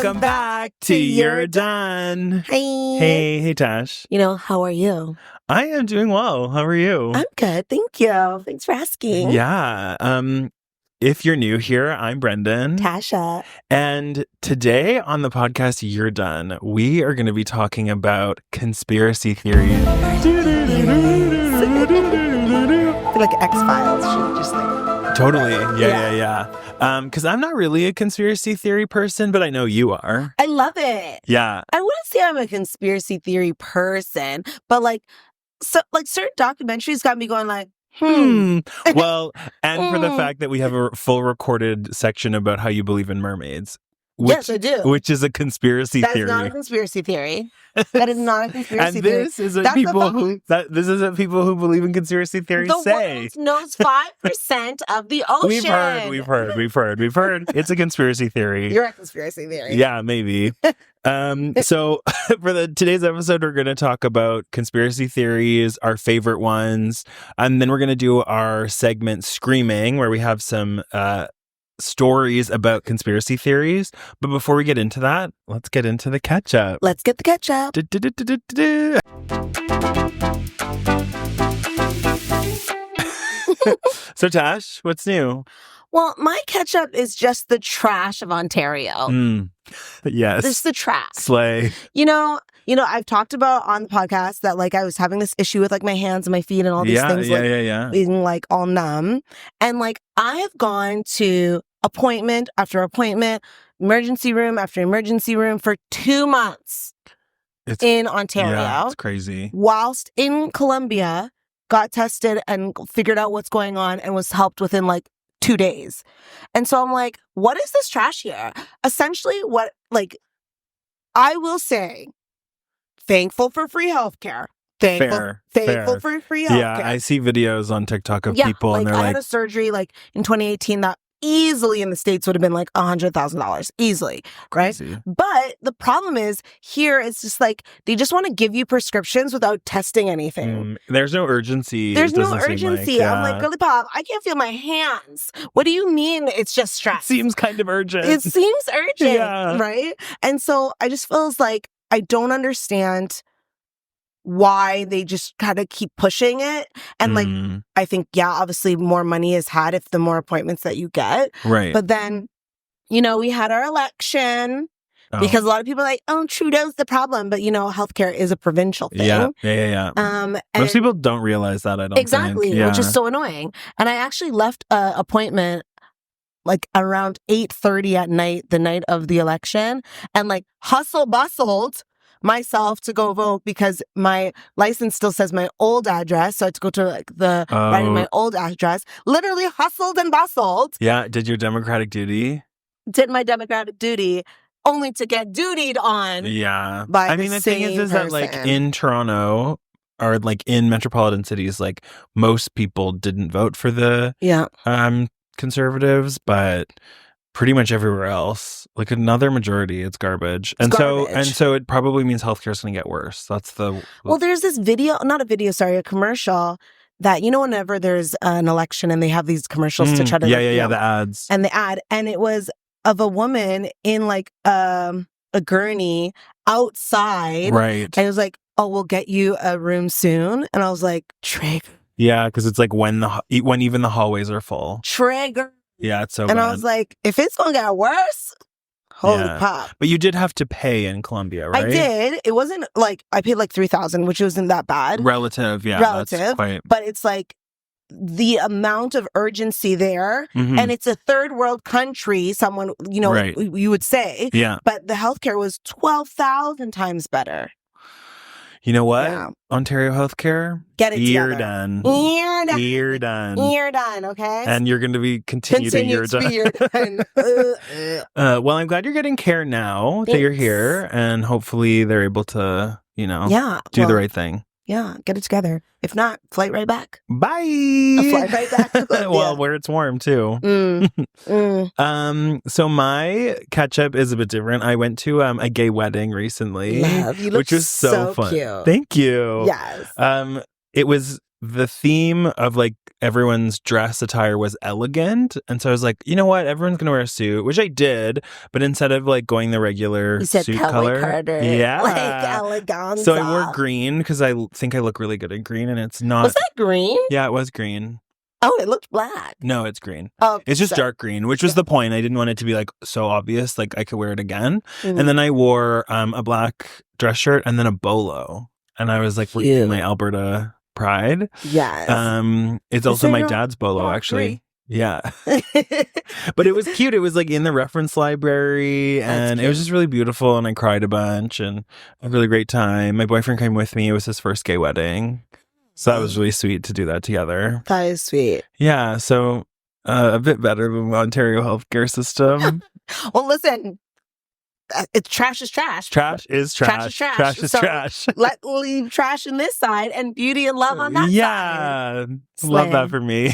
Welcome back to URDONE. Hey, Tash. How are you? I am doing well. How are you? I'm good. Thank you. Thanks for asking. Yeah. If you're new here, I'm Brendan. Tasha. And today on the podcast URDONE, we are going to be talking about conspiracy theories. I feel like X-Files should just Totally. Yeah. Because I'm not really a conspiracy theory person, but I know you are. I love it. Yeah. I wouldn't say I'm a conspiracy theory person, but certain documentaries got me going Well, and for the fact that we have a full recorded section about how you believe in mermaids. Yes, I do. Which is a conspiracy theory. That is not a conspiracy theory. That is not a conspiracy and theory. This is what people who believe in conspiracy theories say. The world knows 5% of the ocean. We've heard. It's a conspiracy theory. You're a conspiracy theory. Yeah, maybe. So for today's episode, we're going to talk about conspiracy theories, our favorite ones, and then we're going to do our segment Screaming, where we have some stories about conspiracy theories. But before we get into that, let's get into the catch-up. Let's get the catch-up. So Tash, what's new? Well, my catch-up is just the trash of Ontario. Yes. Just the trash. Slay. I've talked about on the podcast that I was having this issue with my hands and my feet and all these things being all numb. And I have gone to appointment after appointment, emergency room after emergency room for 2 months in Ontario. Yeah, it's crazy. Whilst in Colombia, got tested and figured out what's going on and was helped within 2 days. And so I'm like, what is this trash here? Essentially I will say, thankful for free healthcare. Thankful for free healthcare. Yeah, I see videos on TikTok of people and they're I had a surgery in 2018 that easily in the States would have been $100,000 easily, right? Crazy. But the problem is here it's just they just want to give you prescriptions without testing anything. There's no urgency. There's no urgency. I'm girly pop, I can't feel my hands. What do you mean it's just stress? Seems kind of urgent. It seems urgent, right? And so I just feels I don't understand why they just kind of keep pushing it. And I think, obviously more money is had if the more appointments that you get. Right. But then, we had our election because a lot of people are Trudeau's the problem. But, healthcare is a provincial thing. Yeah. Most people don't realize that, I don't think. Yeah. Which is so annoying. And I actually left an appointment around 8:30 at night, the night of the election, and bustled myself to go vote because my license still says my old address. So I had to go to writing my old address. Literally hustled and bustled. Yeah. Did your democratic duty? Did my democratic duty only to get dutied on. Yeah. By the thing is that in Toronto or in metropolitan cities, most people didn't vote for the Conservatives, but pretty much everywhere else, another majority, it's garbage. So it probably means healthcare is going to get worse. That's Well, there's this a commercial that, whenever there's an election and they have these commercials to try to... the ads. And the ad, and it was of a woman in a gurney outside. Right. And it was oh, we'll get you a room soon. And I was trigger. Yeah, because it's when even the hallways are full. Trigger. Yeah, it's so bad. And I was if it's going to get worse, holy pop. But you did have to pay in Colombia, right? I did. It wasn't I paid $3,000, which wasn't that bad. Relative. That's quite... But it's the amount of urgency there, and it's a third world country, someone, you would say. Yeah. But the healthcare was 12,000 times better. You know what? Yeah. Ontario healthcare, get it together. URDONE. URDONE, okay? And you're going to be continued to URDONE. Well, I'm glad you're getting care now. Thanks. That you're here, and hopefully they're able to, do the right thing. Yeah, get it together. If not, flight right back. Bye. Fly right back. Well, where it's warm too. So my catch up is a bit different. I went to a gay wedding recently, which was so fun. Cute. Thank you. Yes. It was the theme of like everyone's dress attire was elegant. And so I was like, you know what? Everyone's going to wear a suit, which I did. But instead of like going the regular You said suit Cowboy color. Carter. Yeah. Like eleganza. So I wore green because I think I look really good in green, and it's not. Was that green? Yeah, it was green. Oh, it looked black. No, it's green. Oh, it's just dark green, which was the point. I didn't want it to be like so obvious, like I could wear it again. Mm. And then I wore a black dress shirt and then a bolo, and I was like wearing my Alberta pride. Yes. It's also my dad's bolo, actually. Yeah. But it was cute. It was like in the reference library, and it was just really beautiful, and I cried a bunch and a really great time. My boyfriend came with me. It was his first gay wedding. So that was really sweet to do that together. That is sweet. Yeah, so a bit better than the Ontario healthcare system. Well, listen, trash is trash. Trash is trash. Trash is trash. Trash is So trash. Let's leave trash on this side and beauty and love on that side. Yeah, love that for me.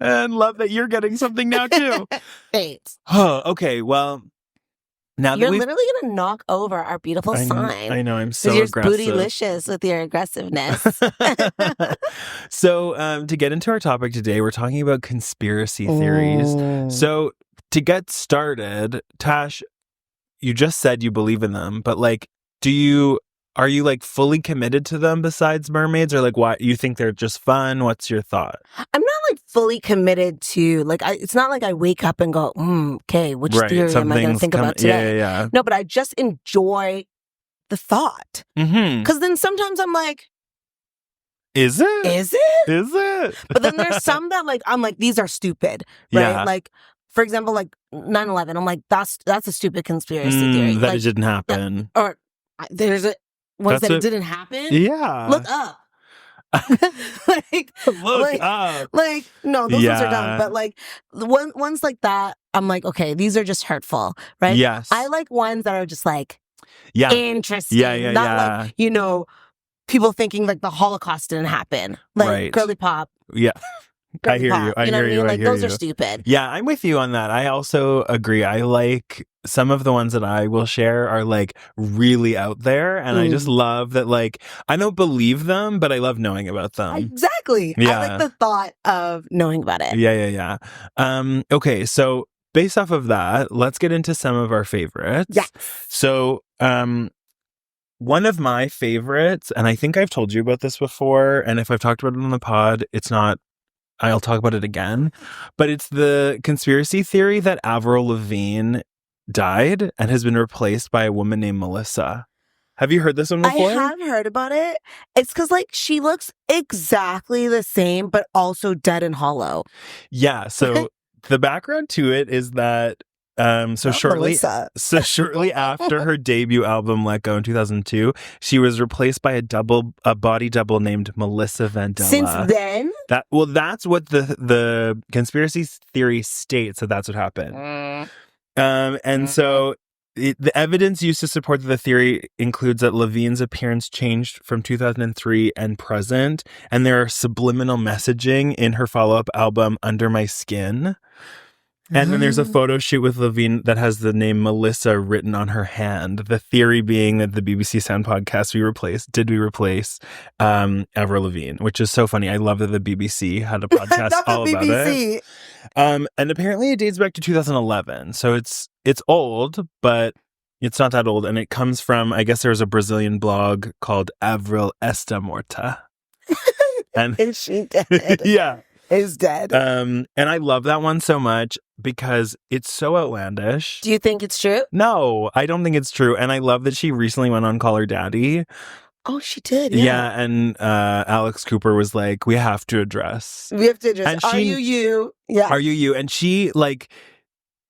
And love that you're getting something now too. Thanks. Oh, okay, well, now that you're literally gonna knock over our beautiful sign. I know, I'm so you're aggressive. Bootylicious with your aggressiveness. So, to get into our topic today, we're talking about conspiracy theories. So, to get started, Tash, you just said you believe in them, but like, are you like fully committed to them besides mermaids, or like why you think they're just fun? What's your thought? I'm not like fully committed to like it's not like I wake up and go, okay, which theory am I going to think about today? Yeah. No, but I just enjoy the thought. Because then sometimes I'm like, is it? Is it? Is it? But then there's some that like I'm like, these are stupid, right? Yeah. Like, for example, like 9/11. I'm like, that's a stupid conspiracy theory. That like, it didn't happen. Or there's ones that it didn't happen. Yeah. Look up. Look up. Like, no, those ones are dumb. But like the ones like that, I'm like, okay, these are just hurtful, right? Yes. I like ones that are just like, interesting. Yeah. Not like, people thinking like the Holocaust didn't happen. Like girly pop. Yeah. I hear you. I hear you. Like those are stupid. Yeah, I'm with you on that. I also agree. I like some of the ones that I will share are like really out there, and I just love that. Like, I don't believe them, but I love knowing about them. Exactly. Yeah. I like the thought of knowing about it. Yeah. Okay, so based off of that, let's get into some of our favorites. Yeah. So, one of my favorites, and I think I've told you about this before, and if I've talked about it on the pod, I'll talk about it again, but it's the conspiracy theory that Avril Lavigne died and has been replaced by a woman named Melissa. Have you heard this one before? I have heard about it. It's because like she looks exactly the same, but also dead and hollow. Yeah. So the background to it is that shortly after her debut album Let Go in 2002, she was replaced by a body double named Melissa Vandella. Since then? That's what the conspiracy theory states, that's what happened. And so the evidence used to support the theory includes that Lavigne's appearance changed from 2003 and present, and there are subliminal messaging in her follow-up album Under My Skin. And then there's a photo shoot with Lavigne that has the name Melissa written on her hand. The theory being that the BBC Sound podcast we replace Avril Lavigne, which is so funny. I love that the BBC had a podcast all about it. And apparently it dates back to 2011. So it's old, but it's not that old. And it comes from, I guess there was a Brazilian blog called Avril Está Morta. And is she dead? Yeah. Is dead. And I love that one so much because it's so outlandish. Do you think it's true? No, I don't think it's true. And I love that she recently went on Call Her Daddy. Oh, she did. Yeah. And Alex Cooper was like, we have to address. And are you you? Yeah. Are you you? And she, like,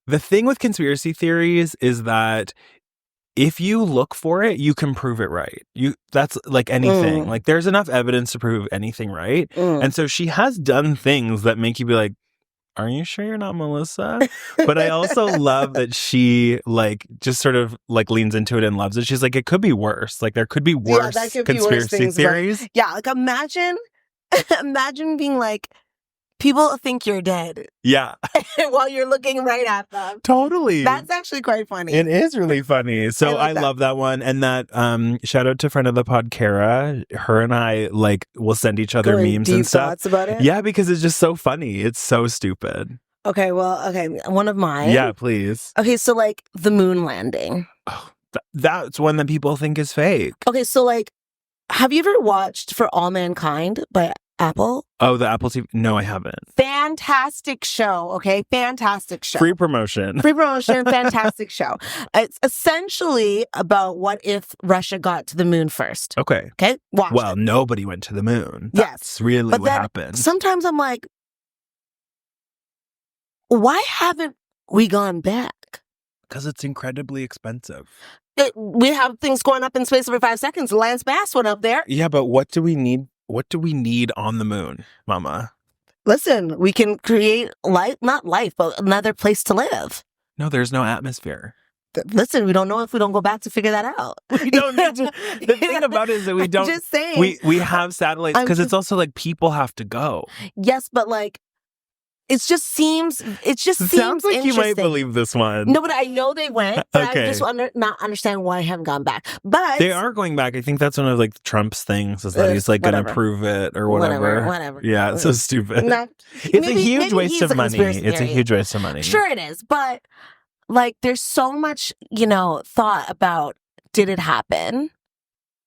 the thing with conspiracy theories is that if you look for it, you can prove it right. That's like anything. Like there's enough evidence to prove anything right. And so she has done things that make you be like, are you sure you're not Melissa? But I also love that she like just sort of like leans into it and loves it. She's like, it could be worse. Like there could be worse conspiracy theories. Yeah, like imagine being like, people think you're dead Yeah. while you're looking right at them. Totally. That's actually quite funny. It is really funny. So I love that one. And that shout out to friend of the pod, Kara. Her and I will send each other memes and stuff. Thoughts about it? Yeah, because it's just so funny. It's so stupid. Okay, one of mine. Yeah, please. Okay, so the moon landing. Oh, that's one that people think is fake. Okay, so have you ever watched For All Mankind by Apple? Oh, the Apple TV? No, I haven't. Fantastic show, okay? Fantastic show. Free promotion. Fantastic show. It's essentially about what if Russia got to the moon first. Okay. Okay? Watch Well, it. nobody went to the moon. Yes. That's really But what then happened. Sometimes I'm like, why haven't we gone back? Because it's incredibly expensive. We have things going up in space every 5 seconds. Lance Bass went up there. Yeah, but what do we need? What do we need on the moon, Mama? Listen, we can create not life, but another place to live. No, there's no atmosphere. Listen, we don't know if we don't go back to figure that out. We don't need to. The thing about it is that we don't. Just saying. We have satellites because it's also people have to go. Yes, but it just seems Sounds like you might believe this one. No, but I know they went. But Okay. I just not understand why I haven't gone back. But They are going back. I think that's one of Trump's things is that he's going to whatever. prove it or whatever. Whatever. Yeah, it's so stupid. It's a huge waste of money. It's a huge waste of money. Sure it is. But there's so much, thought about did it happen?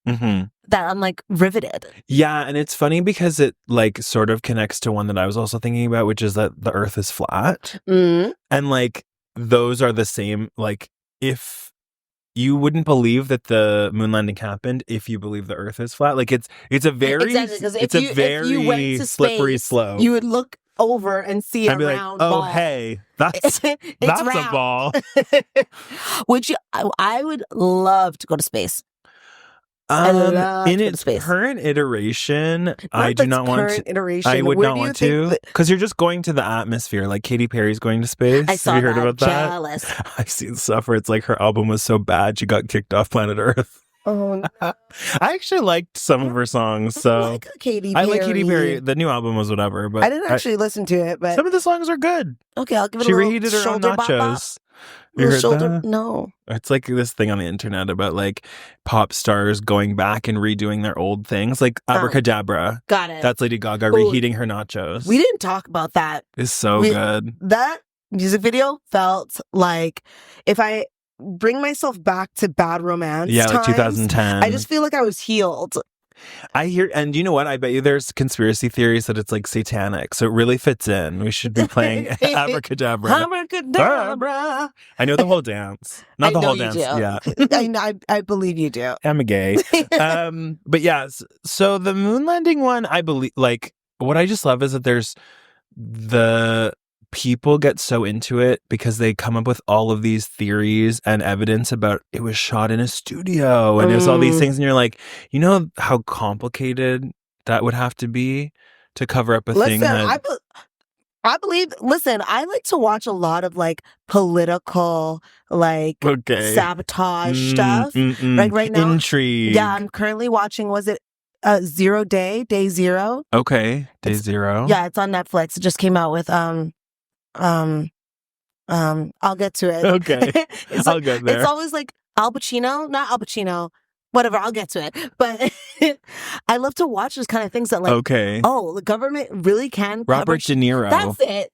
Mm-hmm. That I'm riveted. Yeah, and it's funny because it sort of connects to one that I was also thinking about, which is that the Earth is flat. Mm. And those are the same. If you wouldn't believe that the moon landing happened if you believe the Earth is flat. It's a very if you went to slippery space, slope. You would look over and see a I'd be round like, oh ball. hey, that's it's a round. ball. Would you? I would love to go to space. I love in to go to its space. current iteration, I do not want to. Iteration. I would Where not do you want think to because you're just going to the atmosphere. Katy Perry's going to space. I saw Have you heard that. about that? Jealous. I've seen stuff where it's her album was so bad she got kicked off planet Earth. Oh, no. I actually liked some of her songs, so I like Katy Perry. I like Katy Perry. The new album was whatever, but I didn't actually listen to it, but some of the songs are good. Okay, I'll give it She a little reheated her own shoulder bop bop. nachos. You heard that? No. It's this thing on the internet about pop stars going back and redoing their old things, Abracadabra. Got it. That's Lady Gaga reheating her nachos. We didn't talk about that. It's so good. That music video felt like if I bring myself back to Bad Romance. Yeah, times, 2010. I just feel like I was healed. I hear, and you know what? I bet you there's conspiracy theories that it's satanic, so it really fits in. We should be playing Abracadabra. Abracadabra. I know the whole dance, not the whole dance. Do. Yeah, I believe you do. I'm a gay. But yeah, so the moon landing one, I believe. What I just love is that there's the people get so into it because they come up with all of these theories and evidence about it was shot in a studio and it was all these things, and you're like, you know how complicated that would have to be to cover up a thing that I believe. Listen, I like to watch a lot of political sabotage stuff. Right now, intrigue. Yeah, I'm currently watching. Was it Day Zero? Okay, Day Zero. Yeah, it's on Netflix. It just came out with I'll get to it. Okay, I'll get there. It's always Al Pacino, not Al Pacino. Whatever, I'll get to it. But I love to watch those kind of things that okay. Oh, the government really can Robert De Niro. That's it.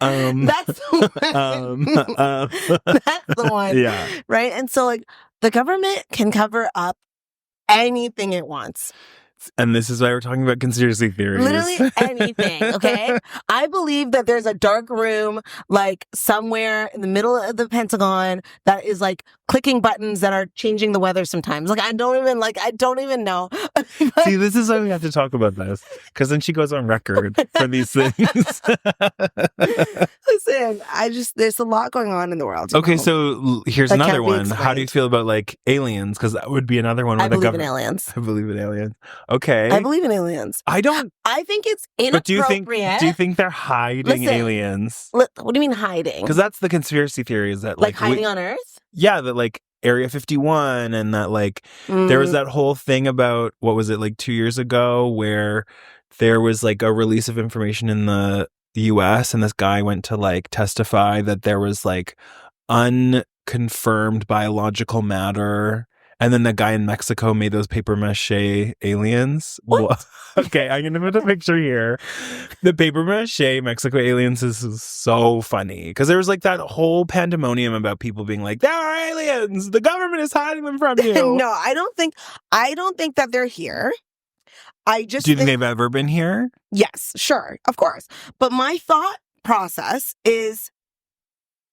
That's the one. That's the one. Yeah. Right? And so the government can cover up anything it wants. And this is why we're talking about conspiracy theories. Literally anything, okay? I believe that there's a dark room, somewhere in the middle of the Pentagon that is clicking buttons that are changing the weather sometimes. I don't even know. See, this is why we have to talk about this. Because then she goes on record for these things. Listen, there's a lot going on in the world. Okay, so here's that another can't be one. How do you feel about aliens? Because that would be another one. I believe in aliens. I believe in aliens. Okay. I believe in aliens. I don't. I think it's inappropriate. But do you think they're hiding aliens? What do you mean hiding? Because that's the conspiracy theory, is that hiding on Earth? Yeah, that Area 51 and that there was that whole thing about, what was it, 2 years ago where there was like a release of information in the US, and this guy went to like testify that there was like unconfirmed biological matter. And then the guy in Mexico made those paper mache aliens. What? Okay, I'm going to put a picture here. The paper mache Mexico aliens is so funny because there was like that whole pandemonium about people being like, there are aliens. The government is hiding them from you. No, I don't think that they're here. I just Do you think they've ever been here? Yes, sure, of course. But my thought process is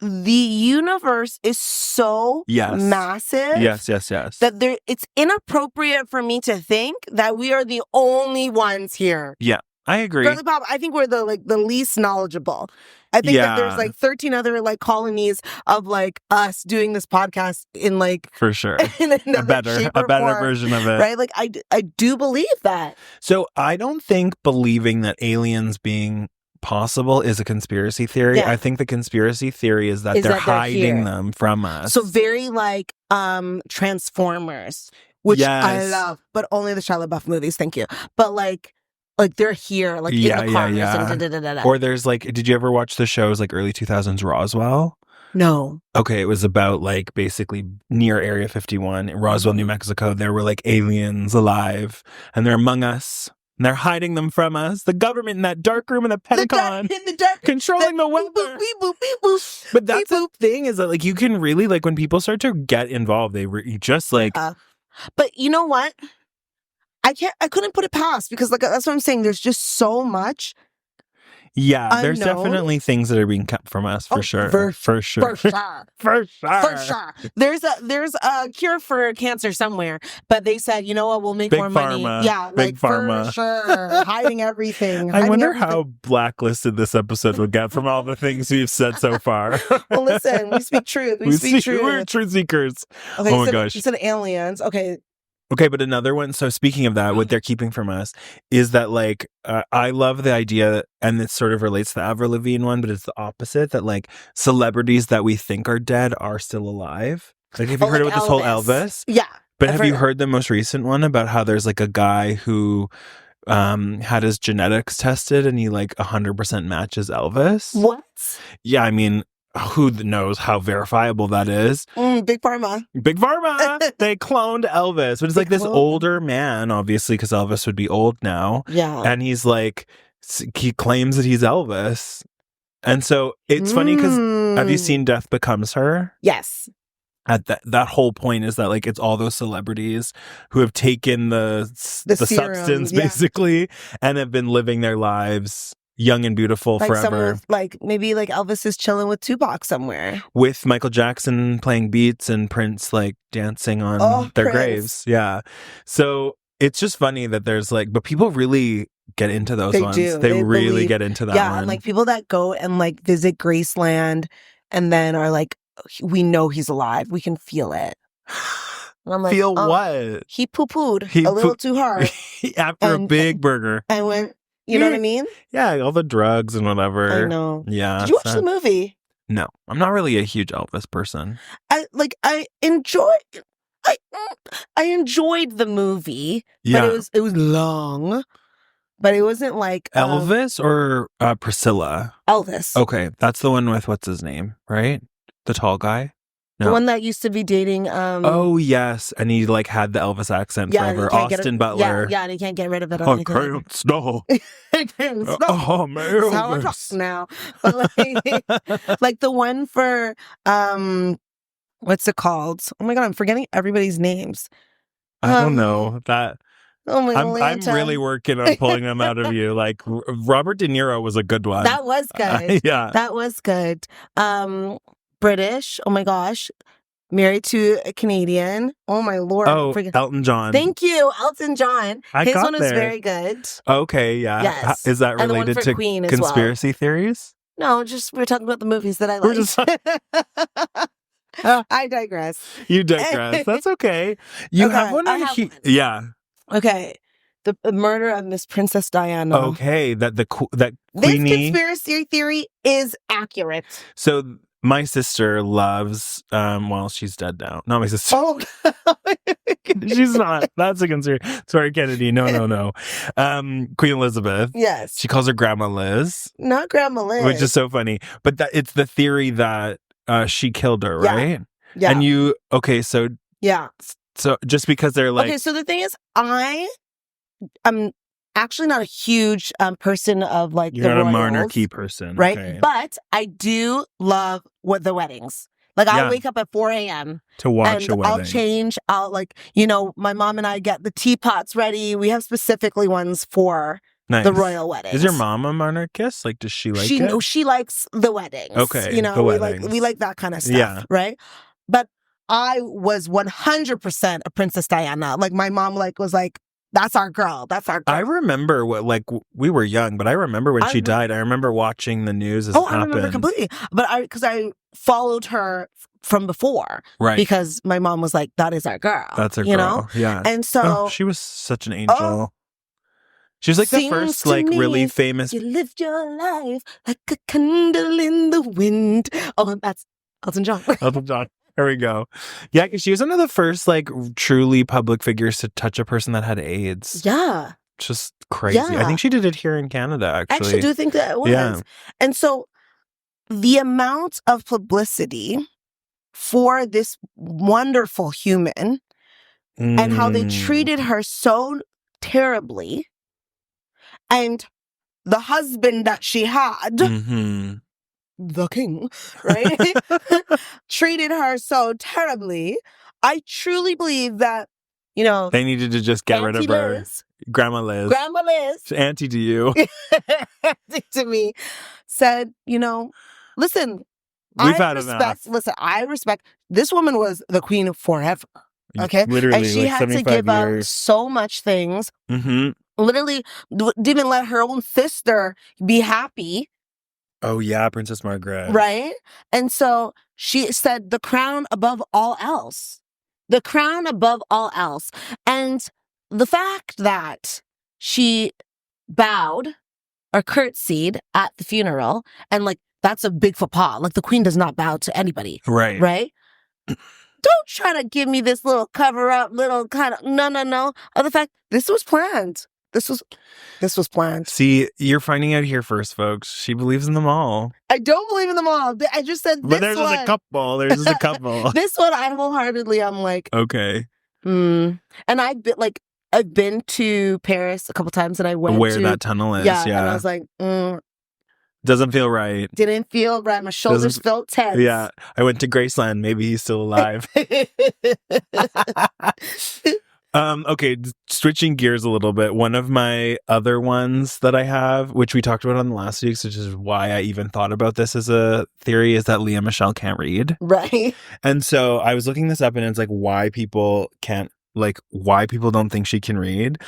the universe is so massive. Yes. That it's inappropriate for me to think that we are the only ones here. Yeah, I agree. Girly Pop, I think we're the least knowledgeable. I think that there's like 13 other like colonies of like us doing this podcast in like for sure in a better form, version of it, right? Like I do believe that. So I don't think believing that aliens being possible is a conspiracy theory. I think the conspiracy theory is that they're hiding them from us. So very like Transformers, which I love, but only the Shia LaBeouf movies. Thank you. But like they're here, like in the cars. And Or there's like, did you ever watch the shows like early 2000s Roswell? No. Okay, it was about like basically near Area 51 in Roswell, New Mexico. There were like aliens alive, and they're among us. And they're hiding them from us. The government in that dark room in the Pentagon, controlling the weather. Beep, boop, beep, boop. But that's the thing, is that like you can really, like, when people start to get involved, they just like. But you know what? I couldn't put it past, because like that's what I'm saying. There's just so much. Yeah, unknown. There's definitely things that are being kept from us for sure. For sure. There's a cure for cancer somewhere, but they said, you know what, we'll make Big more pharma. money. Yeah, Big pharma. For sure. Hiding everything. I wonder how blacklisted this episode will get from all the things we've said so far. Well, listen, we speak truth. We speak truth. We're truth seekers. Okay, oh my gosh. You said aliens. Okay, but another one. So speaking of that, what they're keeping from us is that, like, I love the idea, and it sort of relates to the Avril Lavigne one, but it's the opposite, that like celebrities that we think are dead are still alive. Like, have you heard about this whole Elvis? Yeah. But have you heard the most recent one about how there's like a guy who had his genetics tested and he like 100% matches Elvis? What? Yeah, I mean, who knows how verifiable that is? Big Pharma. They cloned Elvis. But it's like this older man, obviously, because Elvis would be old now. Yeah. And he's like, he claims that he's Elvis. And so it's funny because have you seen Death Becomes Her? Yes. At that whole point is that like it's all those celebrities who have taken the serum, substance basically, and have been living their lives young and beautiful like forever. Like maybe like Elvis is chilling with Tupac somewhere, with Michael Jackson playing beats and Prince like dancing on their graves. Yeah, so it's just funny that there's like, but people really get into those ones. They really get into that one. And like people that go and like visit Graceland and then are like, we know he's alive. We can feel it. And I'm like, feel what? He poo-pooed a little too hard after a big burger. I went. You know what I mean? Yeah, all the drugs and whatever. I know. Yeah. Did you watch the movie? No, I'm not really a huge Elvis person. I enjoyed the movie, but it was long. But it wasn't like Elvis or Priscilla. Elvis. Okay, that's the one with what's his name, right? The tall guy. No. The one that used to be dating oh yes, and he like had the Elvis accent forever. Austin Butler. Yeah, and he can't get rid of it. I can't snow. I can't snow. Oh man, that's how I talk now. But like the one for what's it called? Oh my god, I'm forgetting everybody's names. I don't know that. Oh my god, I'm really working on pulling them out of you. Like Robert De Niro was a good one. That was good. Yeah, that was good. British. Oh my gosh. Married to a Canadian. Oh my lord. Oh, Elton John. Thank you, Elton John. His one was very good. Okay, yeah. Yes. Is that related to Queen conspiracy theories? No, just we're talking about the movies that I like. I digress. You digress. That's okay. You have one. Yeah. Okay. The murder of Miss Princess Diana. Okay, that Queenie. This conspiracy theory is accurate. So My sister loves, well, she's dead now. Not my sister. Oh, She's not. That's a concern. Sorry, Kennedy. No. Queen Elizabeth. yes. She calls her Grandma Liz. Not Grandma Liz. Which is so funny. But it's the theory that she killed her, right? Yeah. And so yeah. So just because they're like... Okay, so the thing is, I'm actually not a huge person of like You're the not royals, a monarchy person. right? Okay. But I do love the weddings. Like I'll wake up at 4 a.m. to watch a wedding. I'll change. I'll my mom and I get the teapots ready. We have specifically ones for the royal weddings. Is your mom a monarchist? Like, does she like it? No, she likes the weddings. Okay, we like that kind of stuff, right? But I was 100% a Princess Diana. Like my mom was like, that's our girl. That's our girl. I remember we were young, but I remember when she died. I remember watching the news as it happened. I remember completely. But because I followed her from before. Right. Because my mom was like, that is our girl. That's our girl. Yeah. And so. She was such an angel. She was like the first really famous. You lived your life like a candle in the wind. Oh, that's Elton John. Elton John. There we go. Yeah, because she was one of the first truly public figures to touch a person that had AIDS. Yeah. Just crazy. Yeah. I think she did it here in Canada, actually. I actually do think that it was. Yeah. And so the amount of publicity for this wonderful human and how they treated her so terribly, and the husband that she had, the king, right? treated her so terribly. I truly believe that, they needed to just get rid of her. Liz, Grandma Liz. Auntie to you. Auntie to me said, listen, I respect this woman was the queen forever. Okay. Literally. And she had to give up so much things. Literally didn't even let her own sister be happy. Oh, yeah, Princess Margaret. Right? And so she said, the crown above all else. The crown above all else. And the fact that she bowed or curtsied at the funeral, and that's a big faux pas. Like the queen does not bow to anybody. Right. Right? Don't try to give me this little cover up, little kind of no. Of the fact this was planned. This was planned. See, you're finding out here first, folks. She believes in them all. I don't believe in them all. I just said this. But there's just a couple. There's just a couple. This one, I wholeheartedly, I'm like, okay. And I've been to Paris a couple times, and I went where that tunnel is. Yeah. And I was like, doesn't feel right. Didn't feel right. My shoulders felt tense. Yeah. I went to Graceland. Maybe he's still alive. Okay, switching gears a little bit. One of my other ones that I have, which we talked about on the last week's, which is why I even thought about this as a theory, is that Leah Michelle can't read. Right. And so I was looking this up, and it's why people don't think she can read.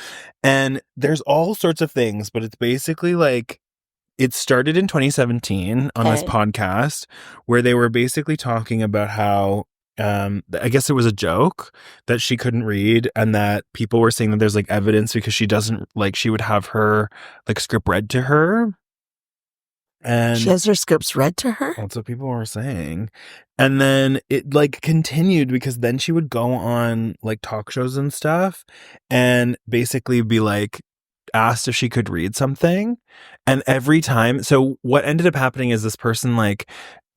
And there's all sorts of things, but it's basically it started in 2017 on this podcast where they were basically talking about how I guess it was a joke that she couldn't read, and that people were saying that there's evidence because she doesn't she would have her script read to her. And she has her scripts read to her? That's what people were saying. And then it continued because then she would go on talk shows and stuff and basically be asked if she could read something. And every time, so what ended up happening is this person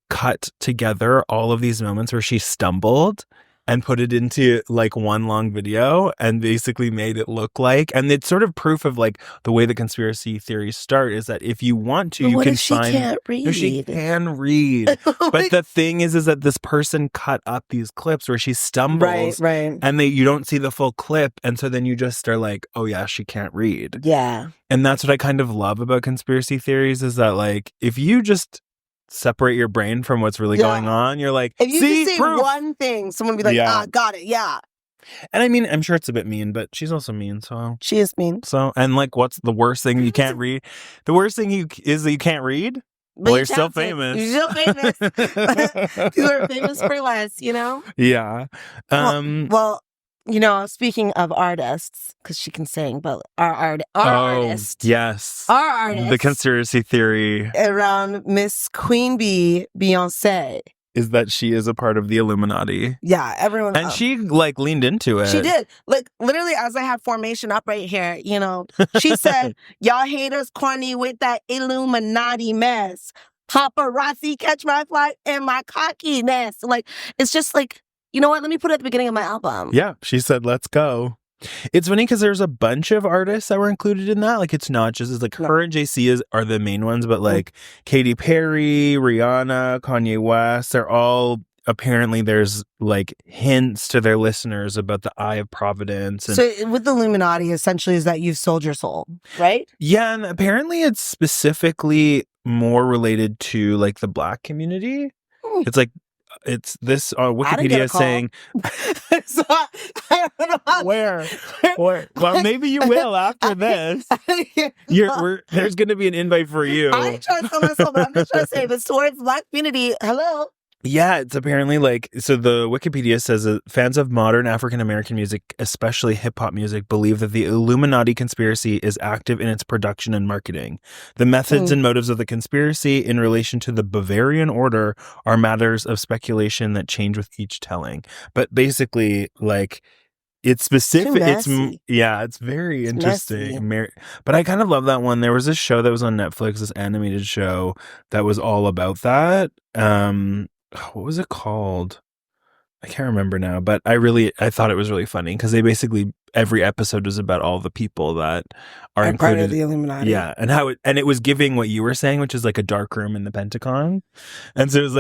cut together all of these moments where she stumbled and put it into one long video and basically made it look and it's sort of proof of the way the conspiracy theories start is that if you want to, you can find. She can't read. No, she can read. But the thing is that this person cut up these clips where she stumbles, right, and you don't see the full clip, and so then you just are oh yeah, she can't read. Yeah, and that's what I kind of love about conspiracy theories is that if you just separate your brain from what's really going on, you're if you see, just say proof. one thing, someone would be got it, yeah. And I mean, I'm sure it's a bit mean, but she's also mean, so she is mean. So, and what's the worst thing you can't read? The worst thing is that you can't read. But you're still famous. You're still famous. You are famous for less, Yeah. Well, You know, speaking of artists, because she can sing, but our artist, yes, our artist, the conspiracy theory around Miss Queen Bee, Beyonce, is that she is a part of the Illuminati. Yeah, everyone. And she like leaned into it. She did. Like literally, as I have formation up right here, you know, she said, "Y'all haters corny with that Illuminati mess. Paparazzi catch my flight and my cockiness." Like it's just like, you know what? Let me put it at the beginning of my album. Yeah, she said, "Let's go." It's funny because there's a bunch of artists that were included in that. Like, it's not just, it's like her and JC are the main ones, but like Katy Perry, Rihanna, Kanye West, they're all, apparently there's like hints to their listeners about the Eye of Providence. And, so with the Illuminati, essentially is that you've sold your soul, right? Yeah, and apparently it's specifically more related to like the Black community. It's like, it's this Wikipedia saying so, I don't know where well maybe you will after this. There's going to be an invite for you. I ain't trying to tell myself, but I'm just trying to say this towards Black community. Hello. Yeah, it's apparently like, so the Wikipedia says that fans of modern African American music, especially hip hop music, believe that the Illuminati conspiracy is active in its production and marketing. The methods and motives of the conspiracy in relation to the Bavarian order are matters of speculation that change with each telling. But basically, like, it's specific. It's very interesting. But I kind of love that one. There was this show that was on Netflix, this animated show that was all about that. What was it called? I can't remember now, but I thought it was really funny because they basically, every episode was about all the people that are included, part of the Illuminati. Yeah, and it was giving what you were saying, which is like a dark room in the Pentagon, and so it was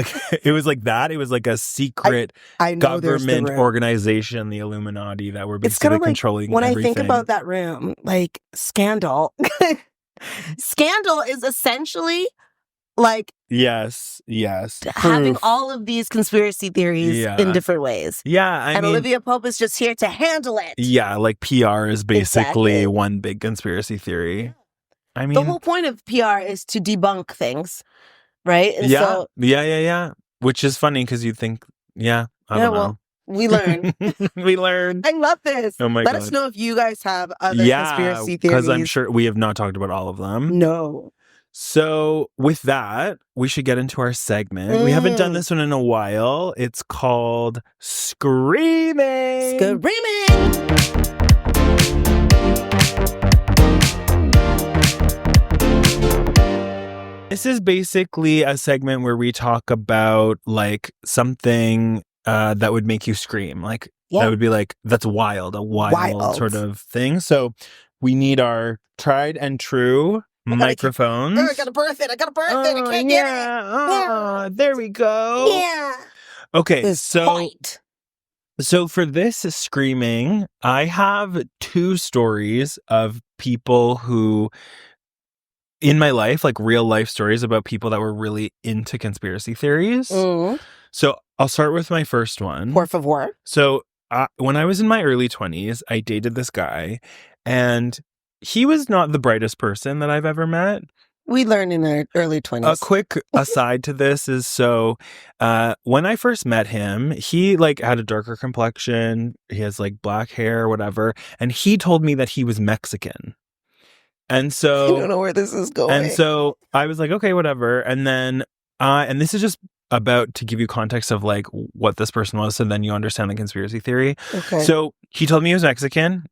like that. It was like a secret government organization, the Illuminati, that were basically controlling. When everything. I think about that room, like Scandal, Scandal is essentially like yes having all of these conspiracy theories in different ways. I mean, Olivia Pope is just here to handle it. Yeah, like PR is basically one big conspiracy theory. I mean, the whole point of PR is to debunk things, right? And yeah. Which is funny because you think, I don't know. We learn. We learn. I love this. Oh my God. Let us know if you guys have other conspiracy theories. Because I'm sure we have not talked about all of them. No. So with that, we should get into our segment. We haven't done this one in a while. It's called Screaming. This is basically a segment where we talk about like something that would make you scream. Like that would be like, that's wild, a wild sort of thing. So we need our tried and true microphones. I gotta birth it. I can't get it. There we go. Yeah. Okay, so for this screaming, I have two stories of people who, in my life, like real life stories about people that were really into conspiracy theories. So I'll start with my first one. Por favor. So when I was in my early 20s, I dated this guy, and he was not the brightest person that I've ever met. We learned in our early 20s. A quick aside to this is, so when I first met him, he like had a darker complexion. He has like black hair, whatever. And he told me that he was Mexican. And so I don't know where this is going. And so I was like, okay, whatever. And then, and this is just about to give you context of like what this person was, so then you understand the conspiracy theory. Okay. So he told me he was Mexican.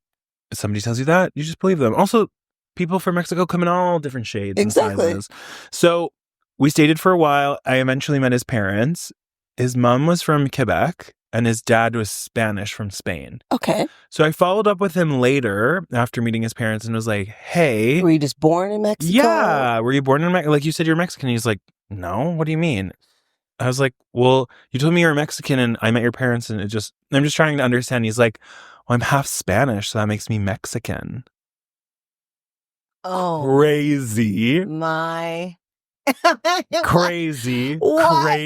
If somebody tells you that, you just believe them. Also, people from Mexico come in all different shades and sizes. So we dated for a while. I eventually met his parents. His mom was from Quebec and his dad was Spanish from Spain. Okay. So I followed up with him later after meeting his parents and was like, hey. Were you just born in Mexico? Yeah. Were you born in Mexico? Like you said, you're Mexican. He's like, no, what do you mean? I was like, well, you told me you were Mexican and I met your parents and I'm just trying to understand. He's like, well, I'm half Spanish, so that makes me Mexican. Oh. Crazy. My. Crazy. What?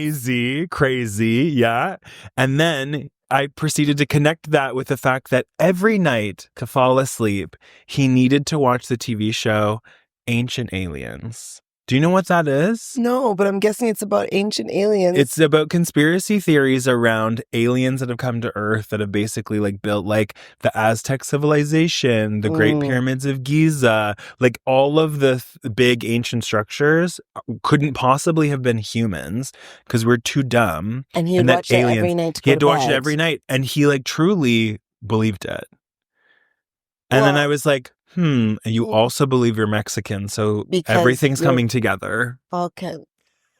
Crazy. Yeah. And then I proceeded to connect that with the fact that every night to fall asleep, he needed to watch the TV show Ancient Aliens. Do you know what that is? No, but I'm guessing it's about ancient aliens. It's about conspiracy theories around aliens that have come to Earth that have basically like built like the Aztec civilization, the Great Pyramids of Giza, like all of the big ancient structures couldn't possibly have been humans because we're too dumb. And he would watch it every night to go He had to watch it bed. every night, and he like truly believed it. And then I was like, and you also believe you're Mexican, so everything's coming together. Okay.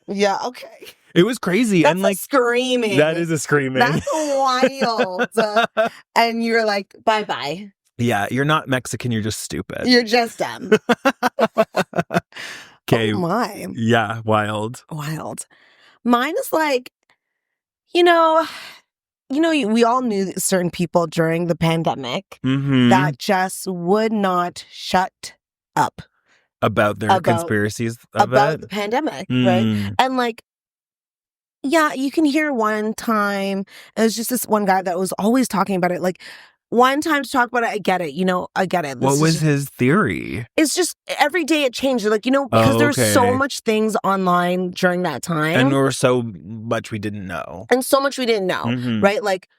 Yeah, okay. It was crazy. That's and like screaming. That is a screaming. That's wild. And you're like, bye-bye. Yeah, you're not Mexican, you're just stupid. You're just dumb. Okay. Oh my. Yeah, wild. Wild. Mine is like, we all knew certain people during the pandemic that just would not shut up about their conspiracies about the pandemic, right? And like, yeah, you can hear one time, and there's just this one guy that was always talking about it. Like, one time to talk about it, I get it. I get it. What was his theory? It's just every day it changed. Like, because there was so much things online during that time. And there was so much we didn't know. Right? Like,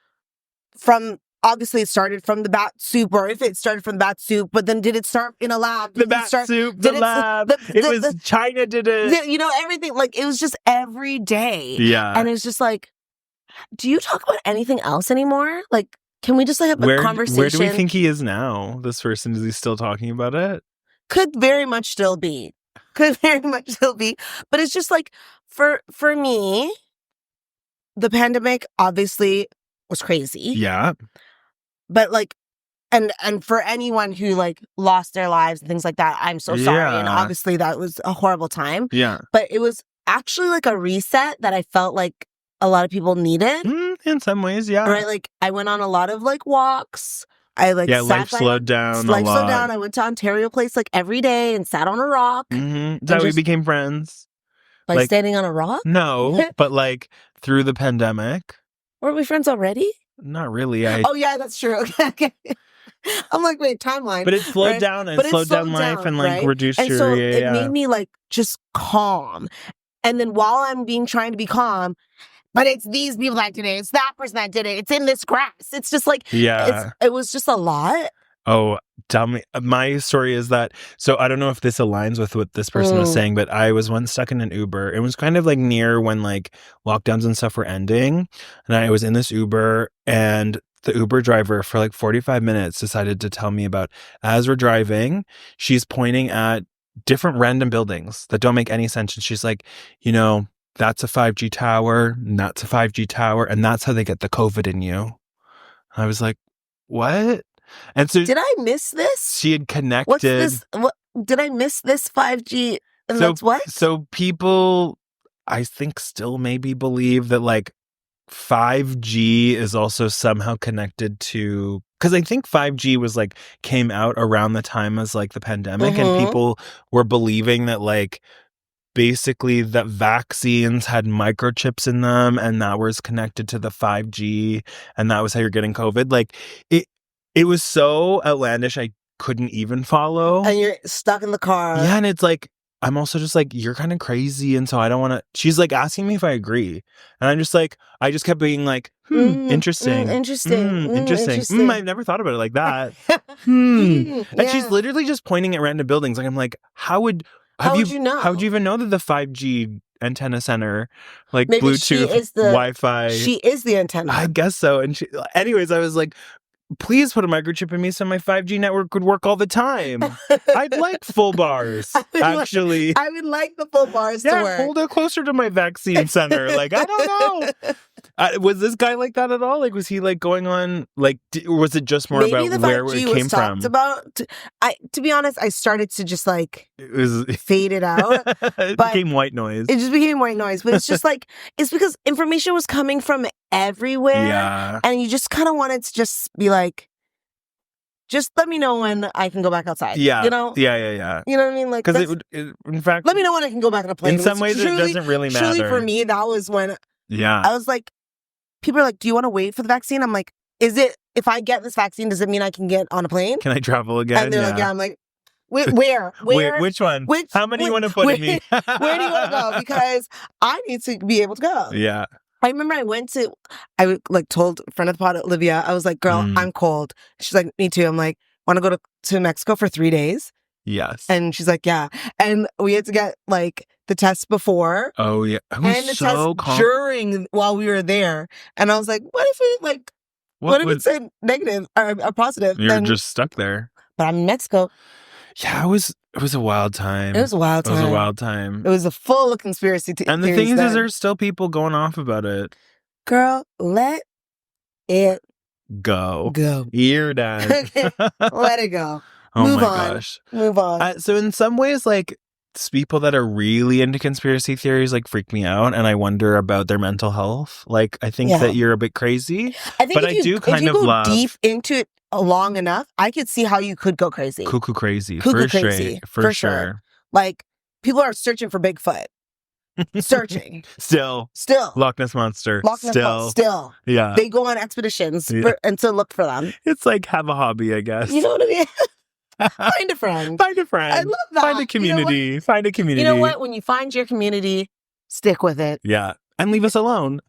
obviously it started from the bat soup, or if it started from the bat soup, but then did it start in a lab? The bat soup, the lab. China did it. Everything. Like, it was just every day. Yeah. And it's just like, do you talk about anything else anymore? Like, can we just have a conversation? Where do we think he is now? This person, is he still talking about it? Could very much still be. But it's just like, for me, the pandemic obviously was crazy. Yeah. But like, and for anyone who like lost their lives and things like that, I'm so sorry. Yeah. And obviously that was a horrible time. Yeah. But it was actually like a reset that I felt like a lot of people needed. In some ways, yeah. Right? Like, I went on a lot of like walks. I like life slowed down. Life slowed down. I went to Ontario Place like every day and sat on a rock. That's how we became friends. By standing on a rock? No, but like through the pandemic. Weren't we friends already? Not really. Oh yeah, that's true. Okay. I'm like, wait, timeline. But it slowed down and slowed down life and like reduced and your. So it made me like just calm. And then while I'm trying to be calm, but it's these people that did it. It's that person that did it. It's in this grass. It's just like, it was just a lot. Oh, tell me. My story is that, so I don't know if this aligns with what this person was saying, but I was once stuck in an Uber. It was kind of like near when like lockdowns and stuff were ending. And I was in this Uber, and the Uber driver for like 45 minutes decided to tell me about, as we're driving, she's pointing at different random buildings that don't make any sense. And she's like, that's a 5G tower, and that's a 5G tower, and that's how they get the COVID in you. I was like, what? And so did I miss this? She had connected. What's this? What did I miss this 5G? And that's what? So people, I think, still maybe believe that like 5G is also somehow connected to, because I think 5G was like came out around the time as like the pandemic, and people were believing that like basically that vaccines had microchips in them, and that was connected to the 5G, and that was how you're getting COVID. Like it was so outlandish, I couldn't even follow. And you're stuck in the car. Yeah, and it's like, I'm also just like, you're kind of crazy, and so I don't want to. She's like asking me if I agree, and I'm just like, I just kept being like, interesting. I've never thought about it like that. And she's literally just pointing at random buildings. Like, I'm like, how would you know? How would you even know that the 5G antenna center, like maybe Bluetooth, Wi-Fi? She is the antenna. I guess so. And anyways, I was like, please put a microchip in me so my 5G network would work all the time. I'd like full bars, actually. I would like the full bars to work. Hold it closer to my vaccine center. Like, I don't know. Was this guy like that at all? Like, was he like going on, like, or was it just more maybe about where it came from? To be honest, I started to just like fade it out. It became white noise. It just became white noise. But it's just like, it's because information was coming from everywhere. Yeah. And you just kind of wanted to just be like, just let me know when I can go back outside. Yeah. You know? Yeah. You know what I mean? Like, because in fact, let me know when I can go back on a plane. In some ways, it doesn't really matter. Truly, for me, that was when I was like, people are like, do you want to wait for the vaccine? I'm like, if I get this vaccine, does it mean I can get on a plane? Can I travel again? And they're like, yeah. I'm like, Where? Which one? How many you want to put in me? Where do you want to go? Because I need to be able to go. Yeah. I remember I told a friend of the pod, Olivia, I was like, girl, I'm cold. She's like, me too. I'm like, want to go to Mexico for 3 days? Yes. And she's like, yeah. And we had to get like the test before. Oh, yeah. It was and the so test during while we were there. And I was like, what if we like, what if it said negative or positive? You're just stuck there. But I'm in Mexico. Yeah, it was a wild time. It was a wild time. It was a full conspiracy theories. And the thing is there's still people going off about it. Girl, let it go. Go. You're done. Let it go. Oh Move my on. gosh. Move on. So in some ways, like, people that are really into conspiracy theories like freak me out, and I wonder about their mental health. Like, I think that you're a bit crazy. I think but I do kind of love deep into it long enough, I could see how you could go crazy. Cuckoo crazy. For sure. Like, people are searching for Bigfoot. Searching. Still. Loch Ness Monster. Still. Yeah. They go on expeditions and to look for them. It's like, have a hobby, I guess. You know what I mean? Find a friend. Find a friend. I love that. Find a community. You know what? When you find your community, stick with it. Yeah. And leave us alone.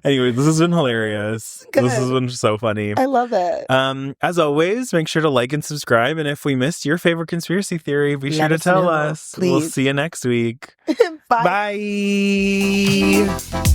Anyway, this has been hilarious. Good. This has been so funny. I love it. As always, make sure to like and subscribe. And if we missed your favorite conspiracy theory, be sure to tell us. Please. We'll see you next week. Bye. Bye.